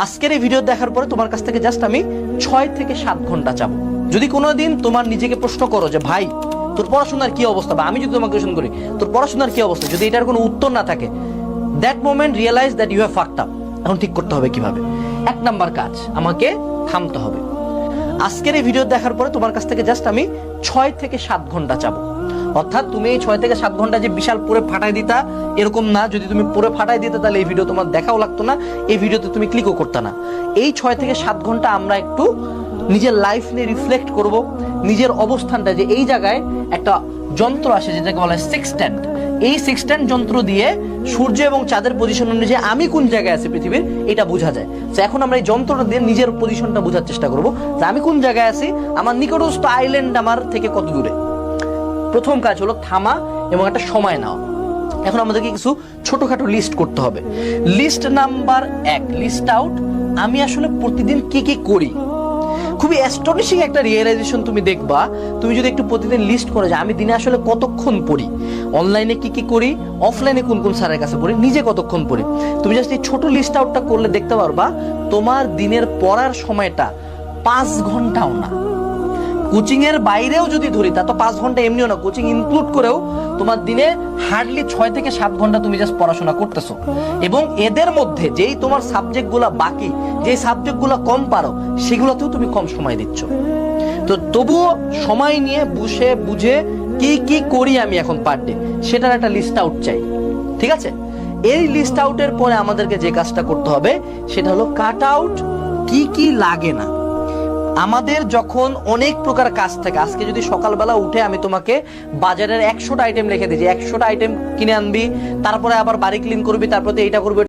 আজকের এই ভিডিও দেখার পরে তোমার কাছ থেকে জাস্ট আমি 6 থেকে 7 ঘন্টা চাবো। যদি কোনোদিন তোমার নিজেকে প্রশ্ন করো যে ভাই তোর পড়াশোনার কি অবস্থা, বা আমি যদি তোমাকে কোয়েশ্চেন করি তোর পড়াশোনার কি অবস্থা, যদি এটার কোনো উত্তর না থাকে, that moment realise that you have fucked up. এখন ঠিক করতে হবে কিভাবে। 1 নাম্বার কাজ, আমাকে থামতে হবে। আজকের এই ভিডিও দেখার পরে তোমার কাছ থেকে জাস্ট আমি 6 থেকে 7 ঘন্টা চাবো। অর্থাৎ তুমি এই 6 থেকে 7 ঘন্টা যে বিশাল পরে ফাটাই দিতা এরকম না। যদি তুমি পরে ফাটাই দিতে তাহলে এই ভিডিও তোমার দেখাও লাগতো না, এই ভিডিওতে তুমি ক্লিকও করতে না। এই 6 থেকে 7 ঘন্টা আমরা একটু নিজের লাইফ নিয়ে রিফ্লেক্ট করব, নিজের অবস্থানটা, যে এই জায়গায় একটা যন্ত্র আসে যেটাকে বলা হয় সেক্সট্যান্ট। এই সেক্সট্যান্ট যন্ত্র দিয়ে সূর্য এবং চাঁদের পজিশন অনুযায়ী আমি কোন জায়গায় আছি পৃথিবীর এটা বোঝা যায়। তো এখন আমরা এই যন্ত্রটা দিয়ে নিজের পজিশনটা বোঝার চেষ্টা করব যে আমি কোন জায়গায় আছি, আমার নিকটস্থ আইল্যান্ড আমার থেকে কত দূরে। প্রথম কাজ হলো থামা এবং একটা সময় নেওয়া। এখন আমাদেরকে কিছু ছোটখাটো লিস্ট করতে হবে। লিস্ট নাম্বার 1, লিস্ট আউট আমি আসলে প্রতিদিন কি কি করি। খুবই অ্যাস্টনিশিং একটা রিয়েলাইজেশন তুমি দেখবা, তুমি যদি একটু প্রতিদিন লিস্ট করে যে আমি দিনে আসলে কতক্ষণ পড়ি, অনলাইনে কি কি করি, অফলাইনে কোন কোন স্যারের কাছে পড়ি, নিজে কতক্ষণ পড়ি। তুমি জাস্ট এই ছোট লিস্ট আউটটা করলে দেখতে পারবা তোমার দিনের পড়ার সময়টা 5 ঘন্টাও না। কোচিং এর বাইরেও যদি ধরি তা তো 5 ঘন্টা এমনিও না, কোচিং ইনক্লুড করেও তোমার দিনে হার্ডলি 6 থেকে 7 ঘন্টা তুমি জাস্ট পড়াশোনা করতেছো। এবং এদের মধ্যে যেই তোমার সাবজেক্টগুলো বাকি, যেই সাবজেক্টগুলো কম পারো সেগুলোতেও তুমি কম সময় দিচ্ছ। তো তবুও সময় নিয়ে বসে বুঝে কি কি করি আমি এখন পার ডে সেটার একটা লিস্ট আউট চাই, ঠিক আছে? এই লিস্ট আউটের পরে আমাদেরকে যে কাজটা করতে হবে সেটা হলো কাট আউট কি কি লাগে না। আমাদের যখন অনেক প্রকার কাজ থাকে, আজকে যদি সকালবেলা উঠে আমি তোমাকে বাজারের 100টা আইটেম লিখে দিই যে 100টা আইটেম কিনে আনবি, তারপরে আবার বাড়ি ক্লিন করবি, তারপরে এইটা করবি,